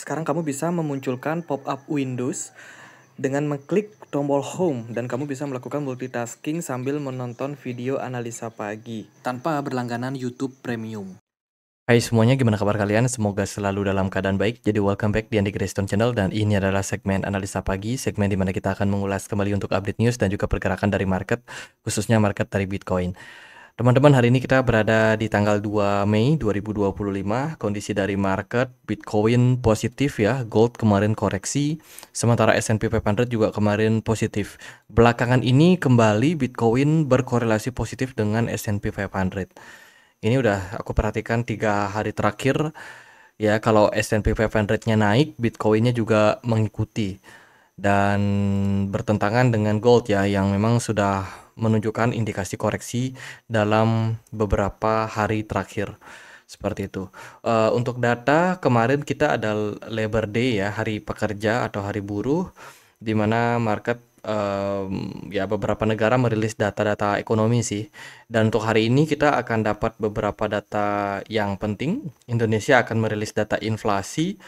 Sekarang kamu bisa memunculkan pop-up Windows dengan mengklik tombol Home dan kamu bisa melakukan multitasking sambil menonton video analisa pagi tanpa berlangganan YouTube Premium. Hai semuanya, gimana kabar kalian? Semoga selalu dalam keadaan baik. Jadi welcome back di Andy Greystone Channel dan ini adalah segmen analisa pagi, segmen di mana kita akan mengulas kembali untuk update news dan juga pergerakan dari market, khususnya market dari Bitcoin. Teman-teman, hari ini kita berada di tanggal 2 Mei 2025. Kondisi dari market, Bitcoin positif ya, gold kemarin koreksi, sementara S&P 500 juga kemarin positif. Belakangan ini kembali Bitcoin berkorelasi positif dengan S&P 500. Ini udah aku perhatikan 3 hari terakhir ya, kalau S&P 500-nya naik, Bitcoin-nya juga mengikuti dan bertentangan dengan gold ya, yang memang sudah menunjukkan indikasi koreksi dalam beberapa hari terakhir seperti itu. Untuk data kemarin kita ada Labor Day ya, hari pekerja atau hari buruh, di mana market ya beberapa negara merilis data-data ekonomi sih. Dan untuk hari ini kita akan dapat beberapa data yang penting. Indonesia akan merilis data inflasi.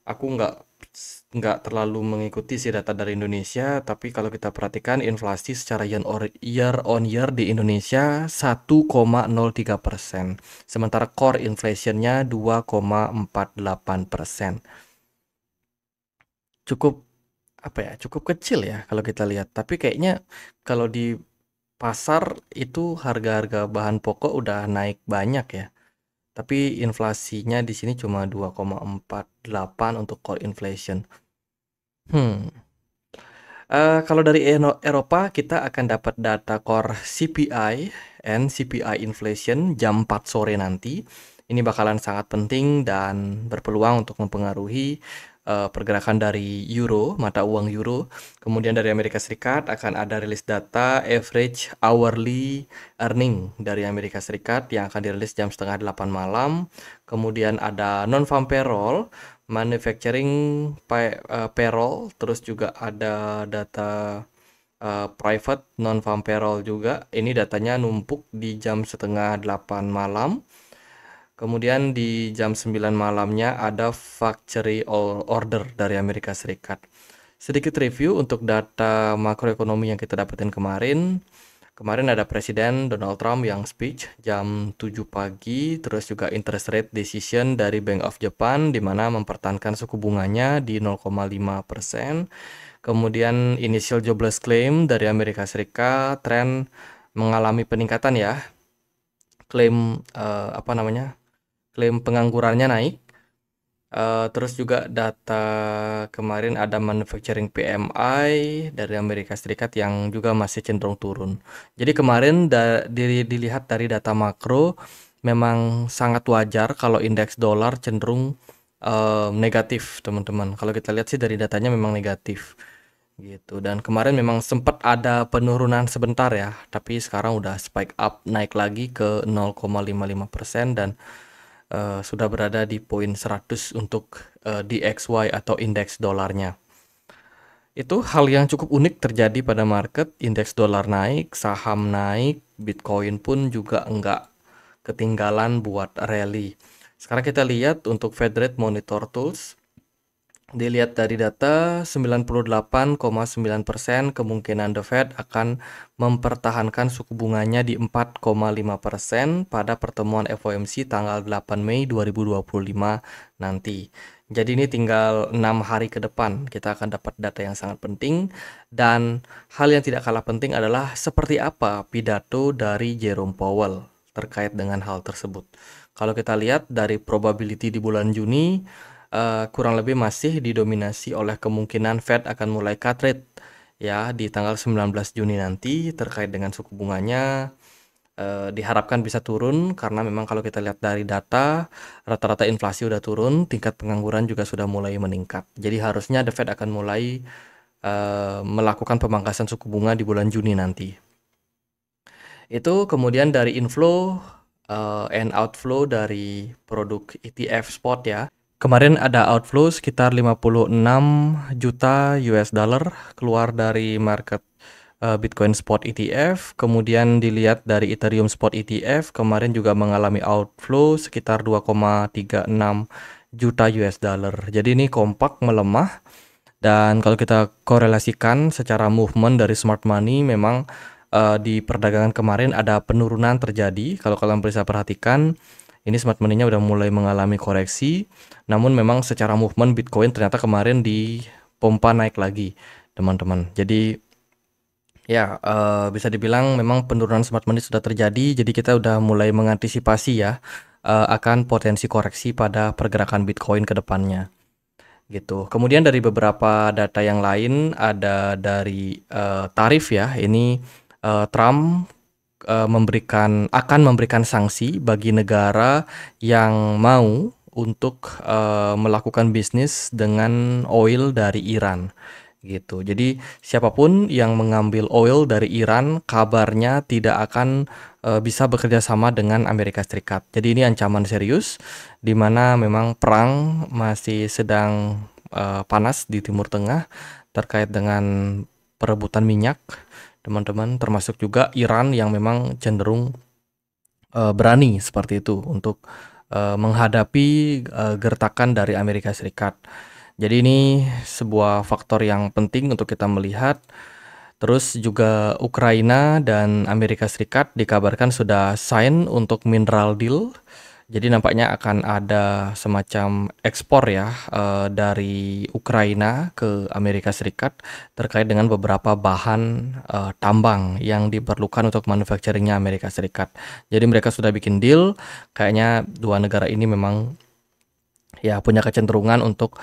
Aku nggak terlalu mengikuti sih data dari Indonesia, tapi kalau kita perhatikan inflasi secara year on year di Indonesia 1,03%, sementara core inflation-nya 2,48%. Cukup apa ya? Cukup kecil ya kalau kita lihat. Tapi kayaknya kalau di pasar itu harga-harga bahan pokok udah naik banyak ya. Tapi inflasinya di sini cuma 2,48 untuk core inflation. Hmm. Kalau dari Eropa kita akan dapat data core CPI and CPI inflation jam 4 sore nanti. Ini bakalan sangat penting dan berpeluang untuk mempengaruhi pergerakan dari euro, mata uang euro. Kemudian dari Amerika Serikat akan ada rilis data average hourly earning dari Amerika Serikat yang akan dirilis jam setengah 8 malam. Kemudian ada non-farm payroll, manufacturing payroll, terus juga ada data private non-farm payroll juga. Ini datanya numpuk di jam setengah 8 malam. Kemudian di jam 9 malamnya ada factory order dari Amerika Serikat. Sedikit review untuk data makroekonomi yang kita dapetin kemarin. Kemarin ada Presiden Donald Trump yang speech jam 7 pagi, terus juga interest rate decision dari Bank of Japan di mana mempertahankan suku bunganya di 0,5%. Kemudian initial jobless claim dari Amerika Serikat tren mengalami peningkatan ya. Klaim klaim penganggurannya naik. Terus juga data kemarin ada manufacturing PMI dari Amerika Serikat yang juga masih cenderung turun. Jadi kemarin dilihat dari data makro memang sangat wajar kalau indeks dolar cenderung negatif, teman-teman. Kalau kita lihat sih dari datanya memang negatif gitu. Dan kemarin memang sempat ada penurunan sebentar ya, tapi sekarang udah spike up naik lagi ke 0,55% dan sudah berada di poin 100 untuk DXY atau indeks dolarnya. Itu hal yang cukup unik terjadi pada market, indeks dolar naik, saham naik, Bitcoin pun juga enggak ketinggalan buat rally. Sekarang kita lihat untuk Fed Rate Monitor Tools. Dilihat dari data, 98,9% kemungkinan The Fed akan mempertahankan suku bunganya di 4,5% pada pertemuan FOMC tanggal 8 Mei 2025 nanti. Jadi ini tinggal 6 hari ke depan kita akan dapat data yang sangat penting, dan hal yang tidak kalah penting adalah seperti apa pidato dari Jerome Powell terkait dengan hal tersebut. Kalau kita lihat dari probability di bulan Juni, kurang lebih masih didominasi oleh kemungkinan Fed akan mulai cut rate ya di tanggal 19 Juni nanti terkait dengan suku bunganya. Diharapkan bisa turun karena memang kalau kita lihat dari data rata-rata inflasi udah turun, tingkat pengangguran juga sudah mulai meningkat. Jadi harusnya The Fed akan mulai melakukan pemangkasan suku bunga di bulan Juni nanti. Itu kemudian dari inflow and outflow dari produk ETF spot ya. Kemarin ada outflow sekitar 56 juta US dollar keluar dari market Bitcoin Spot ETF. Kemudian dilihat dari Ethereum Spot ETF, kemarin juga mengalami outflow sekitar 2,36 juta US dollar. Jadi ini kompak melemah, dan kalau kita korelasikan secara movement dari smart money, memang di perdagangan kemarin ada penurunan terjadi. Kalau kalian bisa perhatikan, ini smart money-nya udah mulai mengalami koreksi, namun memang secara movement Bitcoin ternyata kemarin di pompa naik lagi, teman-teman. Jadi ya, bisa dibilang memang penurunan smart money sudah terjadi, jadi kita udah mulai mengantisipasi ya akan potensi koreksi pada pergerakan Bitcoin ke depannya. Gitu. Kemudian dari beberapa data yang lain ada dari tarif ya. Ini Trump akan memberikan sanksi bagi negara yang mau untuk melakukan bisnis dengan oil dari Iran. Gitu. Jadi siapapun yang mengambil oil dari Iran kabarnya tidak akan bisa bekerja sama dengan Amerika Serikat. Jadi ini ancaman serius, di mana memang perang masih sedang panas di Timur Tengah terkait dengan perebutan minyak, teman-teman. Termasuk juga Iran yang memang cenderung berani seperti itu untuk menghadapi gertakan dari Amerika Serikat. Jadi ini sebuah faktor yang penting untuk kita melihat. Terus juga Ukraina dan Amerika Serikat dikabarkan sudah sign untuk mineral deal. Jadi nampaknya akan ada semacam ekspor ya dari Ukraina ke Amerika Serikat terkait dengan beberapa bahan tambang yang diperlukan untuk manufacturingnya Amerika Serikat. Jadi mereka sudah bikin deal. Kayaknya dua negara ini memang ya punya kecenderungan untuk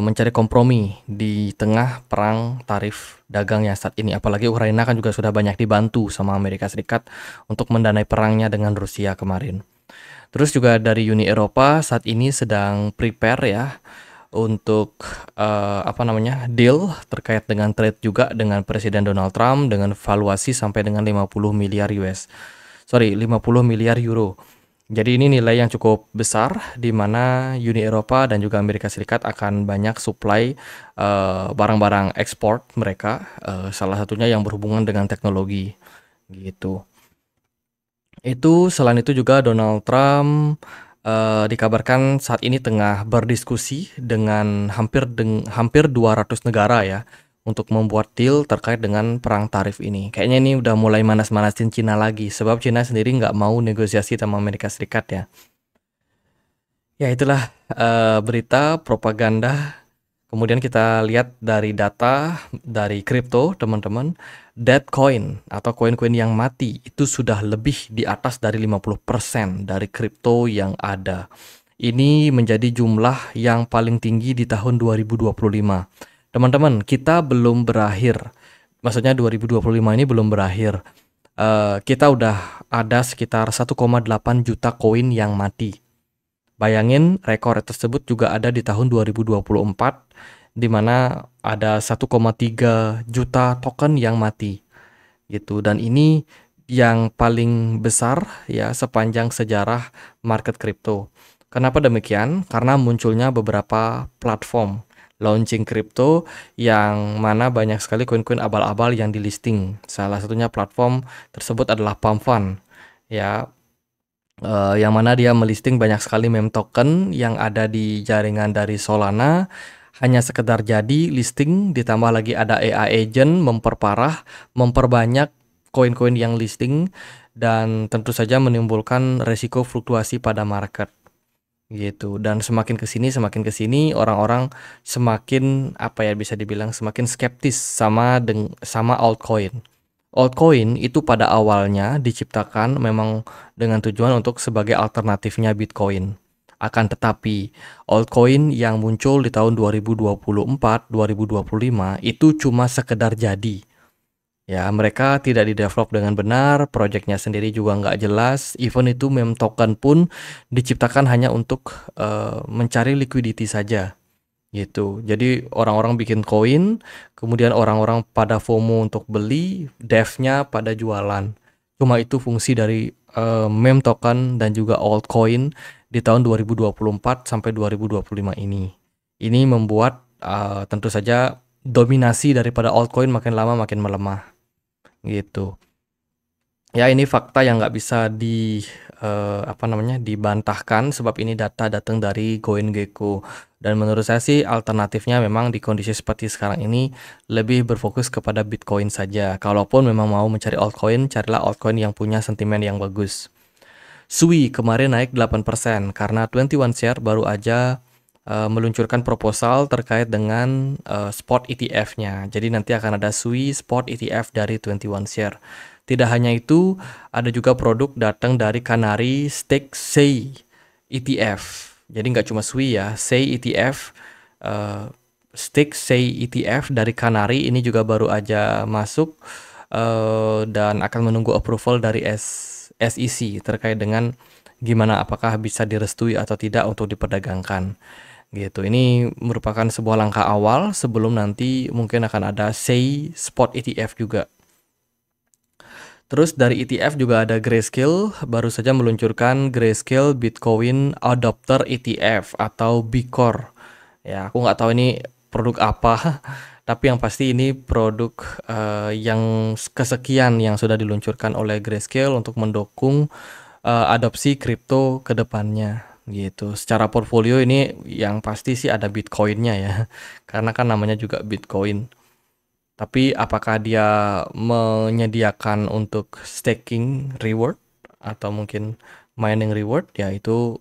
mencari kompromi di tengah perang tarif dagang yang saat ini. Apalagi Ukraina kan juga sudah banyak dibantu sama Amerika Serikat untuk mendanai perangnya dengan Rusia kemarin. Terus juga dari Uni Eropa saat ini sedang prepare ya untuk deal terkait dengan trade juga dengan Presiden Donald Trump dengan valuasi sampai dengan 50 miliar euro. Jadi ini nilai yang cukup besar di mana Uni Eropa dan juga Amerika Serikat akan banyak supply barang-barang ekspor mereka, salah satunya yang berhubungan dengan teknologi gitu. Selain itu juga Donald Trump dikabarkan saat ini tengah berdiskusi dengan hampir 200 negara ya untuk membuat deal terkait dengan perang tarif ini. Kayaknya ini udah mulai manas-manasin Cina lagi, sebab Cina sendiri nggak mau negosiasi sama Amerika Serikat ya. Ya itulah berita propaganda. Kemudian kita lihat dari data dari kripto, teman-teman. Dead coin atau koin-koin yang mati itu sudah lebih di atas dari 50% dari kripto yang ada. Ini menjadi jumlah yang paling tinggi di tahun 2025. Teman-teman, kita belum berakhir. Maksudnya 2025 ini belum berakhir. Kita udah ada sekitar 1,8 juta koin yang mati. Bayangin rekor tersebut juga ada di tahun 2024, di mana ada 1,3 juta token yang mati. Gitu. Dan ini yang paling besar ya sepanjang sejarah market kripto. Kenapa demikian? Karena munculnya beberapa platform launching kripto yang mana banyak sekali koin-koin abal-abal yang di listing. Salah satunya platform tersebut adalah Pump.Fun ya, yang mana dia melisting banyak sekali meme token yang ada di jaringan dari Solana. Hanya sekedar jadi listing, ditambah lagi ada AI agent memperbanyak koin-koin yang listing, dan tentu saja menimbulkan resiko fluktuasi pada market gitu. Dan semakin kesini orang-orang semakin bisa dibilang semakin skeptis sama altcoin. Altcoin itu pada awalnya diciptakan memang dengan tujuan untuk sebagai alternatifnya Bitcoin. Akan tetapi altcoin yang muncul di tahun 2024-2025 itu cuma sekedar jadi. Ya, mereka tidak didevelop dengan benar, proyeknya sendiri juga nggak jelas. Even itu meme token pun diciptakan hanya untuk mencari liquidity saja. Gitu. Jadi orang-orang bikin koin, kemudian orang-orang pada FOMO untuk beli, devnya pada jualan. Cuma itu fungsi dari meme token dan juga altcoin di tahun 2024 sampai 2025 ini. Ini membuat tentu saja dominasi daripada altcoin makin lama makin melemah. Gitu. Ya, ini fakta yang nggak bisa dibantahkan sebab ini data datang dari CoinGecko. Dan menurut saya sih alternatifnya memang di kondisi seperti sekarang ini lebih berfokus kepada Bitcoin saja. Kalaupun memang mau mencari altcoin, carilah altcoin yang punya sentimen yang bagus. Sui kemarin naik 8% karena 21 Share baru aja meluncurkan proposal terkait dengan spot ETF-nya. Jadi nanti akan ada Sui spot ETF dari 21 Share. Tidak hanya itu, ada juga produk datang dari Canary Stake Sei ETF. Jadi nggak cuma Sui ya, Sei ETF, Stake Sei ETF dari Canary ini juga baru aja masuk dan akan menunggu approval dari SEC terkait dengan gimana apakah bisa direstui atau tidak untuk diperdagangkan gitu. Ini merupakan sebuah langkah awal sebelum nanti mungkin akan ada Sei Spot ETF juga. Terus dari ETF juga ada Grayscale, baru saja meluncurkan Grayscale Bitcoin Adopter ETF atau BICOR. Ya, aku nggak tahu ini produk apa, tapi yang pasti ini produk yang kesekian yang sudah diluncurkan oleh Grayscale untuk mendukung adopsi kripto ke depannya gitu. Secara portfolio ini yang pasti sih ada Bitcoinnya ya, karena kan namanya juga Bitcoin. Tapi apakah dia menyediakan untuk staking reward atau mungkin mining reward, ya itu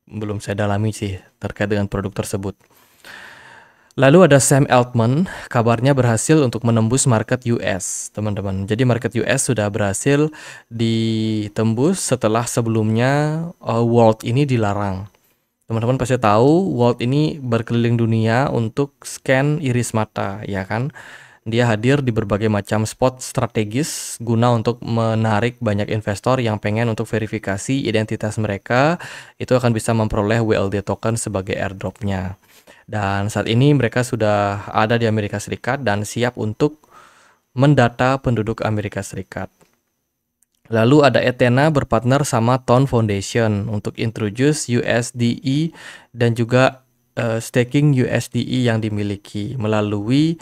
belum saya dalami sih terkait dengan produk tersebut. Lalu ada Sam Altman, kabarnya berhasil untuk menembus market US, teman-teman. Jadi market US sudah berhasil ditembus setelah sebelumnya Walt ini dilarang. Teman-teman pasti tahu Walt ini berkeliling dunia untuk scan iris mata, ya kan? Dia hadir di berbagai macam spot strategis guna untuk menarik banyak investor yang pengen untuk verifikasi identitas mereka, itu akan bisa memperoleh WLD token sebagai airdropnya. Dan saat ini mereka sudah ada di Amerika Serikat dan siap untuk mendata penduduk Amerika Serikat. Lalu ada Ethena berpartner sama Ton Foundation untuk introduce USDE dan juga staking USDE yang dimiliki melalui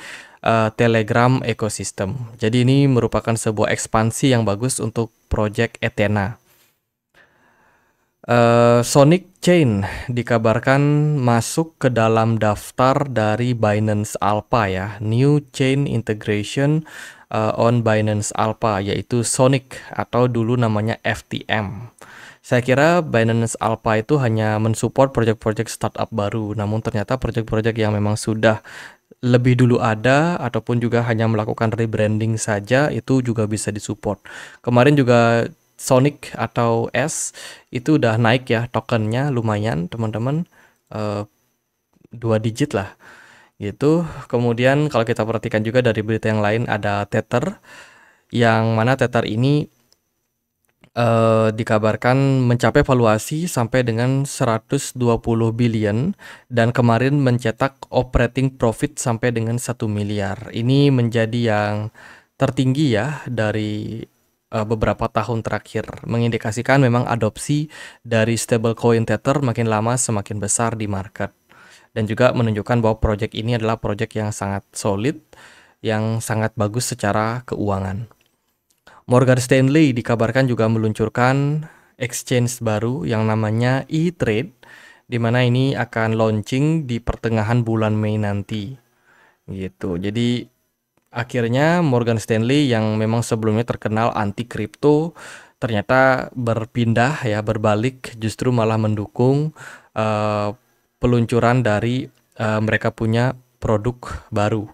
Telegram ecosystem. Jadi ini merupakan sebuah ekspansi yang bagus untuk project Ethena. Sonic Chain dikabarkan masuk ke dalam daftar dari Binance Alpha ya, New Chain Integration on Binance Alpha, yaitu Sonic atau dulu namanya FTM. Saya kira Binance Alpha itu hanya mensupport project-project startup baru, namun ternyata project-project yang memang sudah lebih dulu ada ataupun juga hanya melakukan rebranding saja itu juga bisa disupport. Kemarin juga Sonic atau S itu udah naik ya tokennya lumayan teman-teman, 2 digit lah gitu. Kemudian kalau kita perhatikan juga dari berita yang lain ada Tether, yang mana Tether ini dikabarkan mencapai valuasi sampai dengan 120 billion dan kemarin mencetak operating profit sampai dengan 1 miliar. Ini menjadi yang tertinggi ya dari beberapa tahun terakhir, mengindikasikan memang adopsi dari stablecoin Tether makin lama semakin besar di market, dan juga menunjukkan bahwa proyek ini adalah proyek yang sangat solid, yang sangat bagus secara keuangan. Morgan Stanley dikabarkan juga meluncurkan exchange baru yang namanya E-Trade, di mana ini akan launching di pertengahan bulan Mei nanti gitu. Jadi akhirnya Morgan Stanley yang memang sebelumnya terkenal anti kripto ternyata berpindah ya, berbalik justru malah mendukung peluncuran dari mereka punya produk baru.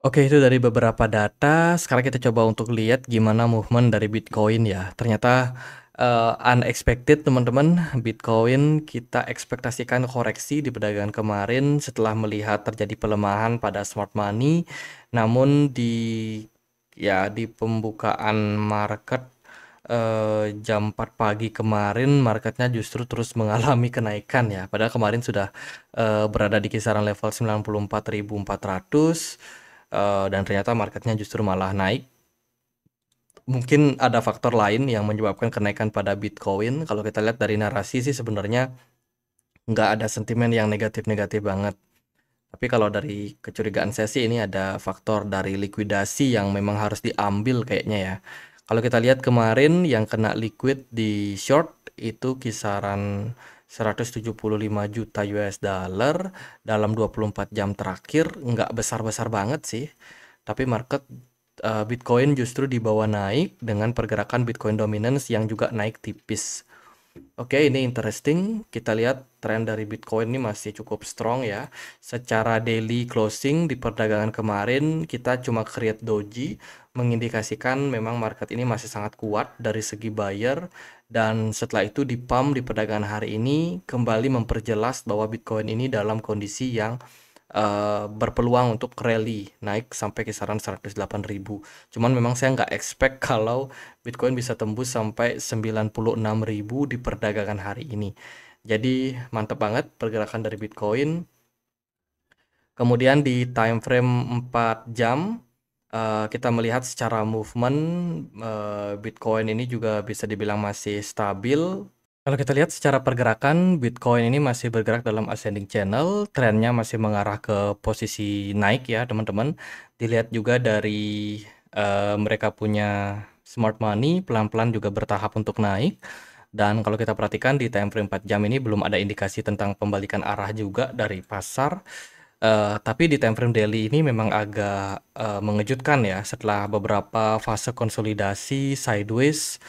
Oke, itu dari beberapa data. Sekarang kita coba untuk lihat gimana movement dari Bitcoin ya. Ternyata unexpected teman-teman. Bitcoin kita ekspektasikan koreksi di perdagangan kemarin setelah melihat terjadi pelemahan pada smart money. Namun di pembukaan market jam 4 pagi kemarin marketnya justru terus mengalami kenaikan ya. Padahal kemarin sudah berada di kisaran level 94.400 dan ternyata marketnya justru malah naik. Mungkin ada faktor lain yang menyebabkan kenaikan pada Bitcoin. Kalau kita lihat dari narasi sih sebenarnya nggak ada sentimen yang negatif-negatif banget. Tapi kalau dari kecurigaan saya sih ini ada faktor dari likuidasi yang memang harus diambil kayaknya ya. Kalau kita lihat kemarin yang kena liquid di short itu kisaran 175 juta US dollar dalam 24 jam terakhir, nggak besar-besar banget sih. Tapi market Bitcoin justru dibawa naik dengan pergerakan Bitcoin dominance yang juga naik tipis. Oke, ini interesting. Kita lihat tren dari Bitcoin ini masih cukup strong ya. Secara daily closing di perdagangan kemarin kita cuma create doji, mengindikasikan memang market ini masih sangat kuat dari segi buyer. Dan setelah itu di pump di perdagangan hari ini kembali memperjelas bahwa Bitcoin ini dalam kondisi yang berpeluang untuk rally naik sampai kisaran 108.000. Cuman memang saya nggak expect kalau Bitcoin bisa tembus sampai 96.000 di perdagangan hari ini. Jadi mantap banget pergerakan dari Bitcoin. Kemudian di time frame 4 jam kita melihat secara movement Bitcoin ini juga bisa dibilang masih stabil. Kalau kita lihat secara pergerakan, Bitcoin ini masih bergerak dalam ascending channel, trennya masih mengarah ke posisi naik ya teman-teman. Dilihat juga dari mereka punya smart money, pelan-pelan juga bertahap untuk naik. Dan kalau kita perhatikan di time frame 4 jam ini belum ada indikasi tentang pembalikan arah juga dari pasar. Tapi di time frame daily ini memang agak mengejutkan ya, setelah beberapa fase konsolidasi sideways.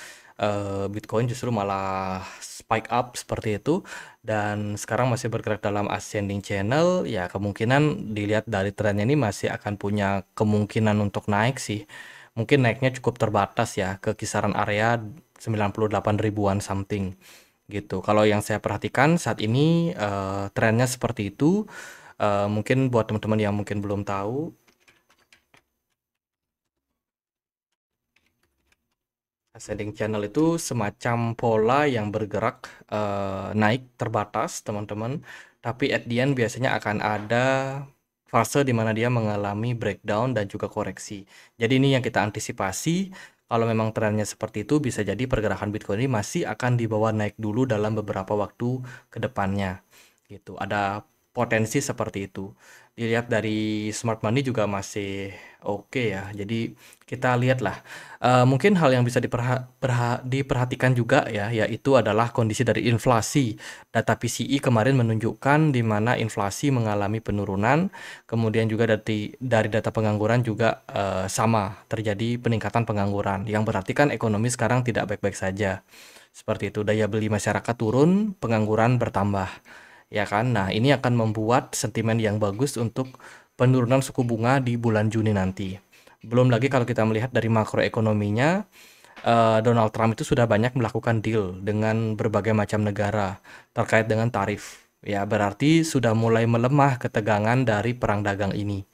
Bitcoin justru malah spike up seperti itu dan sekarang masih bergerak dalam ascending channel ya, kemungkinan dilihat dari trennya ini masih akan punya kemungkinan untuk naik sih, mungkin naiknya cukup terbatas ya ke kisaran area 98 ribuan something gitu. Kalau yang saya perhatikan saat ini trennya seperti itu. Mungkin buat teman-teman yang mungkin belum tahu, ascending channel itu semacam pola yang bergerak naik terbatas teman-teman, tapi at the end biasanya akan ada fase di mana dia mengalami breakdown dan juga koreksi. Jadi ini yang kita antisipasi, kalau memang trennya seperti itu bisa jadi pergerakan Bitcoin ini masih akan dibawa naik dulu dalam beberapa waktu ke depannya gitu. Ada potensi seperti itu. Dilihat dari smart money juga masih oke ya. Jadi kita lihatlah. Mungkin hal yang bisa diperhatikan juga ya, yaitu adalah kondisi dari inflasi. Data PCE kemarin menunjukkan di mana inflasi mengalami penurunan, kemudian juga dari data pengangguran juga sama, terjadi peningkatan pengangguran, yang berarti kan ekonomi sekarang tidak baik-baik saja. Seperti itu, daya beli masyarakat turun, pengangguran bertambah. Ya kan? Nah, ini akan membuat sentimen yang bagus untuk penurunan suku bunga di bulan Juni nanti. Belum lagi kalau kita melihat dari makroekonominya, Donald Trump itu sudah banyak melakukan deal dengan berbagai macam negara terkait dengan tarif. Ya, berarti sudah mulai melemah ketegangan dari perang dagang ini.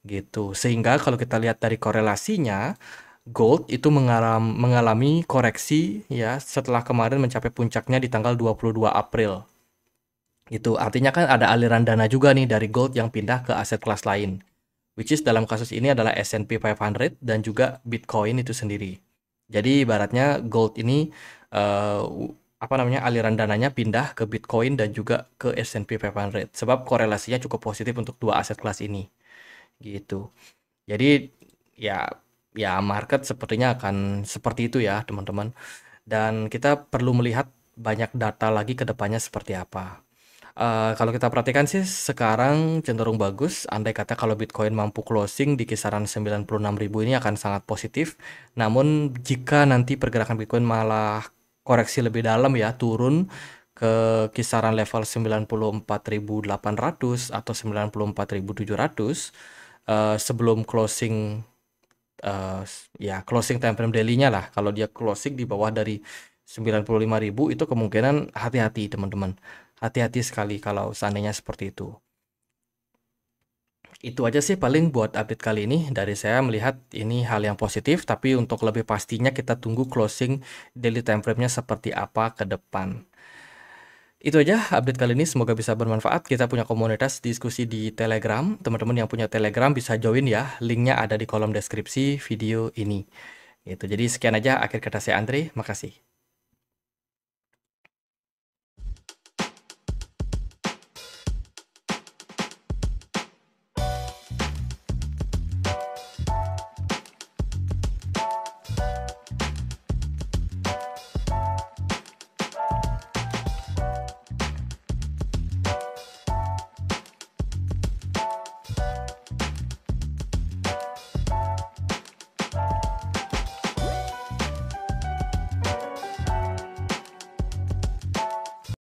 Gitu. Sehingga kalau kita lihat dari korelasinya, gold itu mengalami koreksi ya setelah kemarin mencapai puncaknya di tanggal 22 April. Itu artinya kan ada aliran dana juga nih dari gold yang pindah ke aset kelas lain, which is dalam kasus ini adalah S&P 500 dan juga Bitcoin itu sendiri. Jadi ibaratnya gold ini aliran dananya pindah ke Bitcoin dan juga ke S&P 500 sebab korelasinya cukup positif untuk dua aset kelas ini gitu. Jadi ya market sepertinya akan seperti itu ya teman-teman, dan kita perlu melihat banyak data lagi ke depannya seperti apa. Kalau kita perhatikan sih sekarang cenderung bagus, andai kata kalau Bitcoin mampu closing di kisaran 96.000 ini akan sangat positif. Namun jika nanti pergerakan Bitcoin malah koreksi lebih dalam ya, turun ke kisaran level 94.800 atau 94.700 sebelum closing closing time frame daily-nya lah. Kalau dia closing di bawah dari 95.000 itu kemungkinan hati-hati teman-teman. Hati-hati sekali kalau seandainya seperti itu. Itu aja sih paling buat update kali ini. Dari saya melihat ini hal yang positif, tapi untuk lebih pastinya kita tunggu closing daily time frame-nya seperti apa ke depan. Itu aja update kali ini, semoga bisa bermanfaat. Kita punya komunitas diskusi di Telegram. Teman-teman yang punya Telegram bisa join ya. Linknya ada di kolom deskripsi video ini. Itu. Jadi sekian aja akhir kata saya Andre. Makasih.